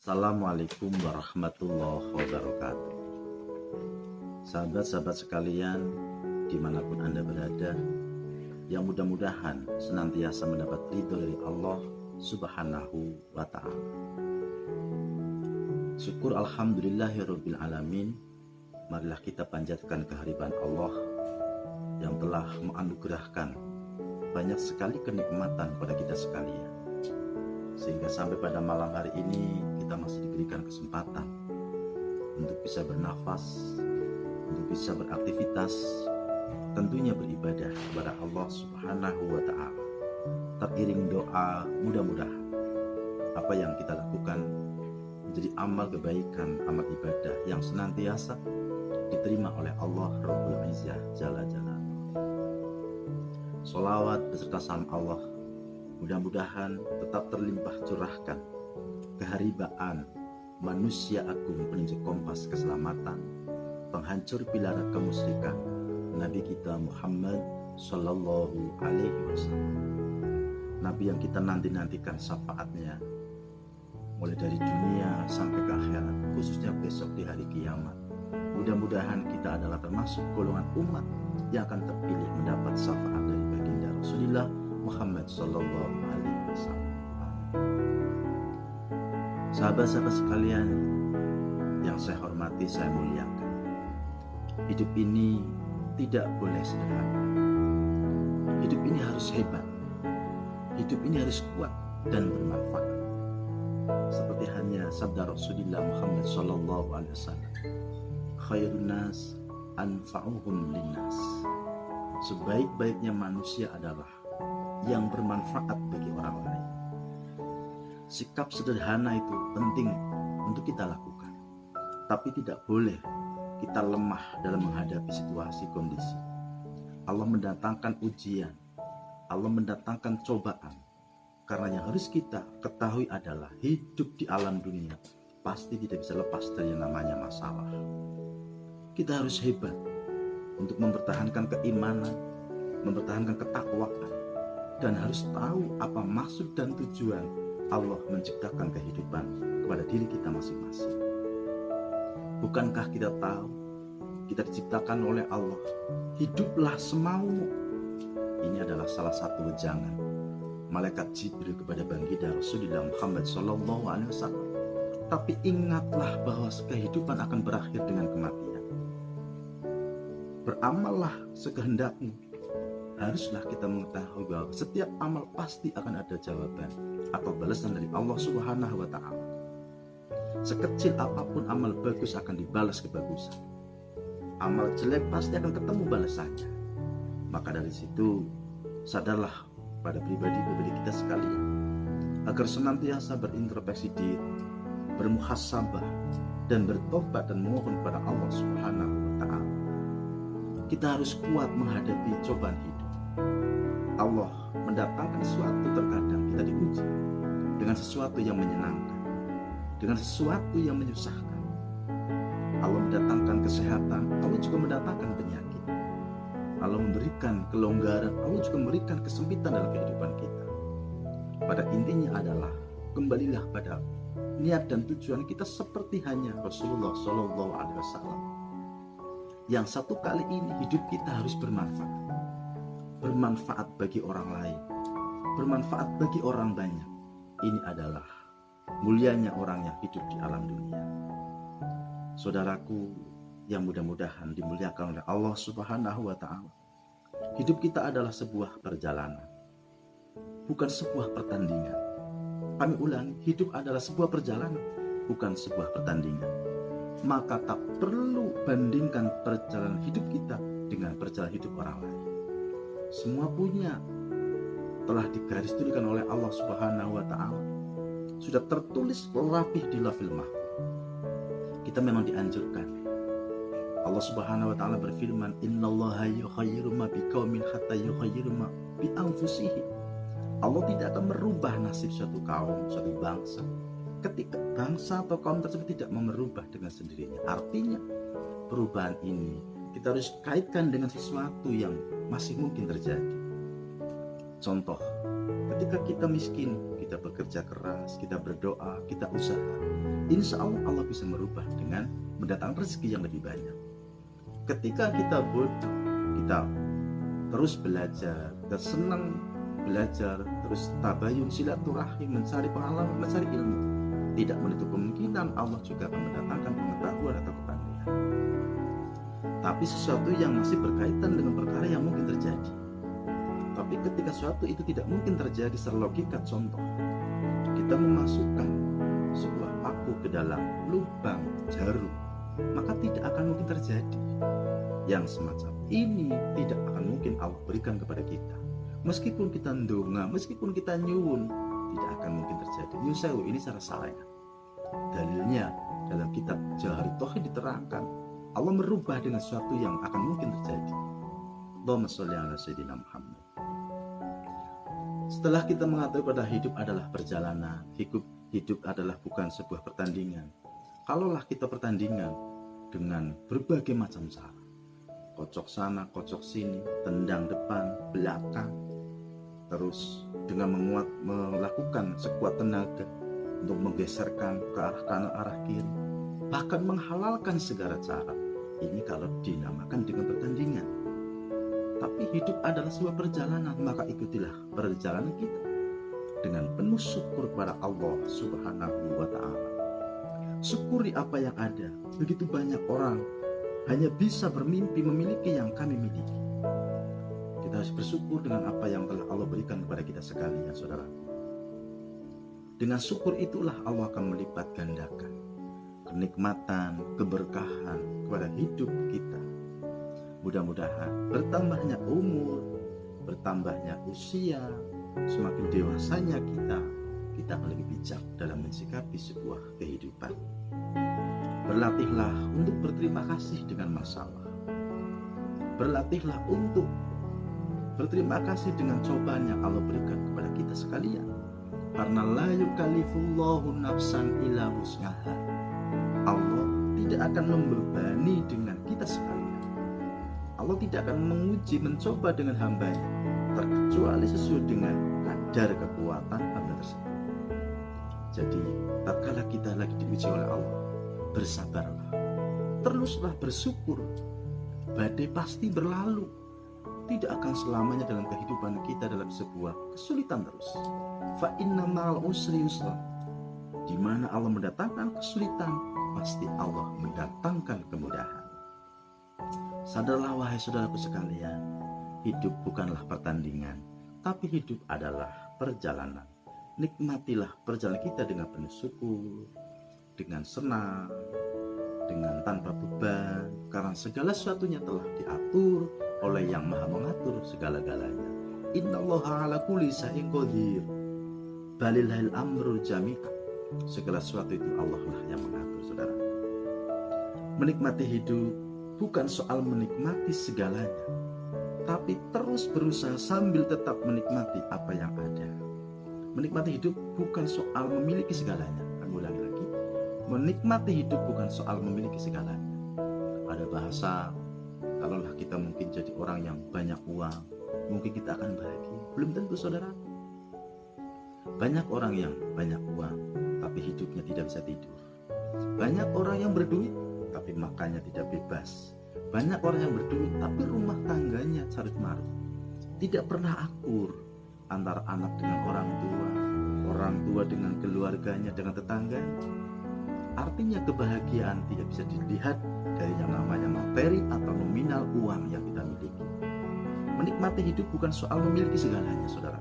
Assalamualaikum warahmatullahi wabarakatuh. Sahabat-sahabat sekalian, dimanapun Anda berada, yang mudah-mudahan senantiasa mendapat ridho dari Allah Subhanahu wa Ta'ala. Syukur alhamdulillahirabbil alamin. Marilah kita panjatkan kehadiran Allah yang telah menganugerahkan banyak sekali kenikmatan pada kita sekalian, sehingga sampai pada malam hari ini kita masih diberikan kesempatan untuk bisa bernafas, untuk bisa beraktivitas, tentunya beribadah kepada Allah Subhanahu wa Ta'ala. Teriring doa, mudah-mudahan apa yang kita lakukan menjadi amal kebaikan, amal ibadah yang senantiasa diterima oleh Allah Rabbul Izzah Jalla Jalaluhu. Sholawat beserta salam Allah mudah-mudahan tetap terlimpah curahkan keharibaan manusia agung, penunjuk kompas keselamatan, penghancur pilar kemusyrikan, Nabi kita Muhammad Sallallahu Alaihi Wasallam. Nabi yang kita nanti-nantikan syafaatnya mulai dari dunia sampai ke akhirat, khususnya besok di hari kiamat. Mudah-mudahan kita adalah termasuk golongan umat yang akan terpilih mendapat syafaat dari baginda Rasulullah Muhammad Sallallahu Alaihi Wasallam. Sahabat-sahabat sekalian yang saya hormati, saya muliakan, hidup ini tidak boleh sederhana. Hidup ini harus hebat. Hidup ini harus kuat dan bermanfaat. Seperti hanya sabda Rasulullah Muhammad Sallallahu Alaihi Wasallam, khairun nas anfa'uhum linnas. Sebaik-baiknya manusia adalah yang bermanfaat bagi orang lain. Sikap sederhana itu penting untuk kita lakukan, tapi tidak boleh kita lemah dalam menghadapi situasi kondisi. Allah mendatangkan ujian, Allah mendatangkan cobaan, karena yang harus kita ketahui adalah hidup di alam dunia pasti tidak bisa lepas dari yang namanya masalah. Kita harus hebat untuk mempertahankan keimanan, mempertahankan ketakwaan, dan harus tahu apa maksud dan tujuan Allah menciptakan kehidupan kepada diri kita masing-masing. Bukankah kita tahu kita diciptakan oleh Allah, hiduplah semaumu? Ini adalah salah satu wejangan malaikat Jibril kepada baginda Rasulullah Muhammad Sallallahu Alaihi Wasallam. Tapi ingatlah bahwa kehidupan akan berakhir dengan kematian. Beramallah sekehendakmu. Haruslah kita mengetahui bahwa setiap amal pasti akan ada jawaban atau balasan dari Allah Subhanahu wa Ta'ala. Sekecil apapun amal bagus akan dibalas kebagusan. Amal jelek pasti akan ketemu balasannya. Maka dari situ sadarlah pada pribadi-pribadi kita sekalian, agar senantiasa berintrospeksi diri, bermuhasabah, dan bertobat dan memohon kepada Allah Subhanahu wa Ta'ala. Kita harus kuat menghadapi cobaan hidup. Allah mendatangkan sesuatu, terkadang kita diuji dengan sesuatu yang menyenangkan, dengan sesuatu yang menyusahkan. Allah mendatangkan kesehatan, Allah juga mendatangkan penyakit. Allah memberikan kelonggaran, Allah juga memberikan kesempitan dalam kehidupan kita. Pada intinya adalah kembalilah pada niat dan tujuan kita seperti hanya Rasulullah Shallallahu Alaihi Wasallam, yang satu kali ini hidup kita harus bermanfaat. Bermanfaat bagi orang lain, bermanfaat bagi orang banyak. Ini adalah mulianya orang yang hidup di alam dunia. Saudaraku yang mudah-mudahan dimuliakan oleh Allah Subhanahu wa Ta'ala, hidup kita adalah sebuah perjalanan, bukan sebuah pertandingan. Kami ulangi, hidup adalah sebuah perjalanan, bukan sebuah pertandingan. Maka tak perlu bandingkan perjalanan hidup kita dengan perjalanan hidup orang lain. Semua punya telah digaris tuliskan oleh Allah Subhanahu wa Ta'ala, sudah tertulis rapih di Lauhul Mahfuz. Kita memang dianjurkan. Allah Subhanahu wa Ta'ala berfirman, innallaha yughayyiru ma biqaumin hatta yughayyiru ma bi anfusihim. Allah tidak akan merubah nasib suatu kaum, suatu bangsa ketika bangsa atau kaum tersebut tidak mau merubah dengan sendirinya. Artinya perubahan ini kita harus kaitkan dengan sesuatu yang masih mungkin terjadi. Contoh, ketika kita miskin, kita kita bekerja keras, kita berdoa, kita usaha, insya Allah Allah bisa merubah dengan mendatangkan rezeki yang lebih banyak. Ketika kita bodoh, kita terus belajar, kita senang belajar, terus tabayun, silaturahim, mencari pengalaman, mencari ilmu, tidak menutup kemungkinan Allah juga akan mendatangkan pengetahuan atau kepandaian. Tapi sesuatu yang masih berkaitan dengan perkara yang mungkin terjadi. Tapi ketika sesuatu itu tidak mungkin terjadi secara logika, contoh, kita memasukkan sebuah paku ke dalam lubang jarum, maka tidak akan mungkin terjadi. Yang semacam ini tidak akan mungkin Allah berikan kepada kita. Meskipun kita ndonga, meskipun kita nyuwun, tidak akan mungkin terjadi. Nyusewu ini secara salahnya. Dalilnya dalam kitab Jawahirut Tauhid diterangkan, Allah merubah dengan sesuatu yang akan mungkin terjadi. Allahumma sholli ala sayyidina Muhammad. Setelah kita mengatakan pada hidup adalah perjalanan, hidup adalah bukan sebuah pertandingan. Kalaulah kita pertandingan dengan berbagai macam cara, kocok sana, kocok sini, tendang depan, belakang, terus dengan melakukan sekuat tenaga untuk menggeserkan ke arah kanan, arah kiri, bahkan menghalalkan segala cara. Ini kalau dinamakan dengan pertandingan. Tapi hidup adalah sebuah perjalanan, maka ikutilah perjalanan kita dengan penuh syukur kepada Allah Subhanahu wa Ta'ala. Syukuri apa yang ada. Begitu banyak orang hanya bisa bermimpi memiliki yang kami miliki. Kita harus bersyukur dengan apa yang telah Allah berikan kepada kita sekalian, saudara. Dengan syukur itulah Allah akan melipat gandakan kenikmatan, keberkahan kepada hidup kita. Mudah-mudahan bertambahnya umur, bertambahnya usia, semakin dewasanya kita akan lebih bijak dalam mensikapi sebuah kehidupan. Berlatihlah untuk berterima kasih dengan masalah. Berlatihlah untuk berterima kasih dengan cobaan yang Allah berikan kepada kita sekalian. Karena la yukallifullahu nafsan illa wus'aha. Allah tidak akan membebani dengan kita sekalian. Allah tidak akan menguji, mencoba dengan hambanya, terkecuali sesuai dengan kadar kekuatan hamba tersebut. Jadi, tatkala kita lagi diuji oleh Allah, bersabarlah, teruslah bersyukur. Badai pasti berlalu, tidak akan selamanya dalam kehidupan kita dalam sebuah kesulitan terus. Fa inna ma'al usri yusra. Di mana Allah mendatangkan kesulitan, pasti Allah mendatangkan kemudahan. Sadarlah wahai saudaraku sekalian, hidup bukanlah pertandingan, tapi hidup adalah perjalanan. Nikmatilah perjalanan kita dengan penuh syukur, dengan senang, dengan tanpa beban, karena segala sesuatunya telah diatur oleh yang maha mengatur segala-galanya. Innallaha ala kulli syai'in qadir. Balillahil amrul jami'a. Segala sesuatu itu Allah lah yang mengatur, saudara. Menikmati hidup bukan soal menikmati segalanya, tapi terus berusaha sambil tetap menikmati apa yang ada. Menikmati hidup bukan soal memiliki segalanya. Aku ulangi lagi. Menikmati hidup bukan soal memiliki segalanya. Ada bahasa, kalaulah kita mungkin jadi orang yang banyak uang, mungkin kita akan bahagia. Belum tentu, saudara. Banyak orang yang banyak uang, tapi hidupnya tidak bisa tidur. Banyak orang yang berduit, tapi makannya tidak bebas. Banyak orang yang berduit, tapi rumah tangganya carut marut. Tidak pernah akur antara anak dengan orang tua dengan keluarganya, dengan tetangganya. Artinya kebahagiaan tidak bisa dilihat dari yang namanya materi atau nominal uang yang kita miliki. Menikmati hidup bukan soal memiliki segalanya, saudara.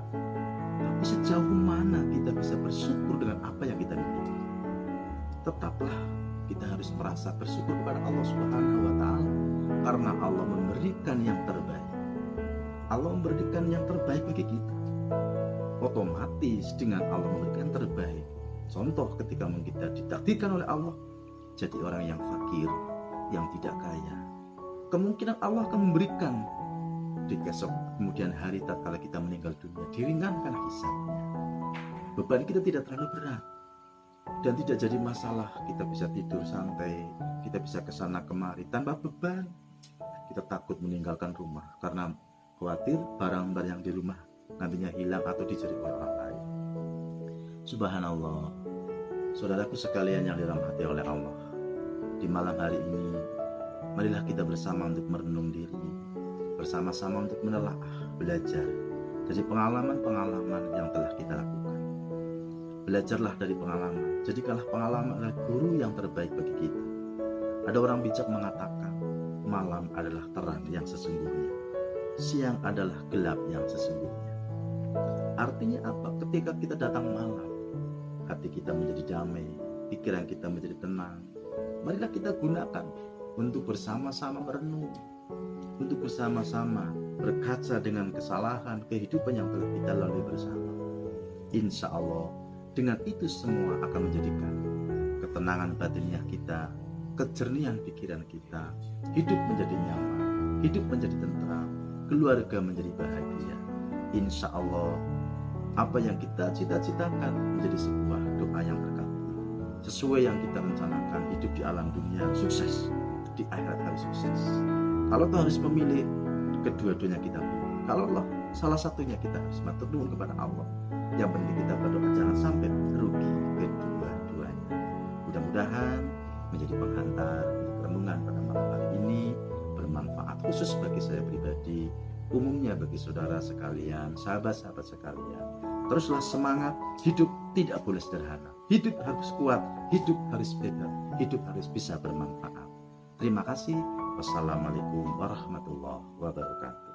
Tapi sejauh mana kita bisa bersyukur dengan apa yang kita miliki. Tetaplah kita harus merasa bersyukur kepada Allah Subhanahu wa Ta'ala, karena Allah memberikan yang terbaik. Allah memberikan yang terbaik bagi kita. Otomatis dengan Allah memberikan yang terbaik, contoh ketika kita ditakdirkan oleh Allah jadi orang yang fakir, yang tidak kaya, kemungkinan Allah akan memberikan di esok kemudian hari tatkala kita meninggal dunia, diringankan hisabnya. Beban kita tidak terlalu berat dan tidak jadi masalah. Kita bisa tidur santai, kita bisa kesana kemari tanpa beban. Kita takut meninggalkan rumah karena khawatir barang-barang yang di rumah nantinya hilang atau dicuri oleh orang lain. Subhanallah, saudaraku sekalian yang dirahmati oleh Allah, di malam hari ini marilah kita bersama untuk merenung diri, bersama-sama untuk menelaah, belajar dari pengalaman-pengalaman yang telah kita lakukan. Belajarlah dari pengalaman, jadikanlah pengalaman adalah guru yang terbaik bagi kita. Ada orang bijak mengatakan, malam adalah terang yang sesungguhnya, siang adalah gelap yang sesungguhnya. Artinya apa? Ketika kita datang malam, hati kita menjadi damai, pikiran kita menjadi tenang. Marilah kita gunakan untuk bersama-sama merenung, untuk bersama-sama berkaca dengan kesalahan kehidupan yang telah kita lalui bersama. Insya Allah, dengan itu semua akan menjadikan ketenangan batinnya kita, kejernihan pikiran kita, hidup menjadi nyaman, hidup menjadi tentram, keluarga menjadi bahagia. Insya Allah, apa yang kita cita-citakan menjadi sebuah doa yang berkati. Sesuai yang kita rencanakan, hidup di alam dunia sukses, di akhirat harus sukses. Kalau kita harus memilih, kedua-duanya kita pilih. Kalau salah satunya kita harus matur nuwun kepada Allah. Yang penting kita berdoa jangan sampai rugi kedua-duanya. Mudah-mudahan menjadi penghantar untuk renungan pada malam hari ini, bermanfaat khusus bagi saya pribadi, umumnya bagi saudara sekalian, sahabat-sahabat sekalian. Teruslah semangat, hidup tidak boleh sederhana, hidup harus kuat, hidup harus beda, hidup harus bisa bermanfaat. Terima kasih. Wassalamualaikum warahmatullahi wabarakatuh.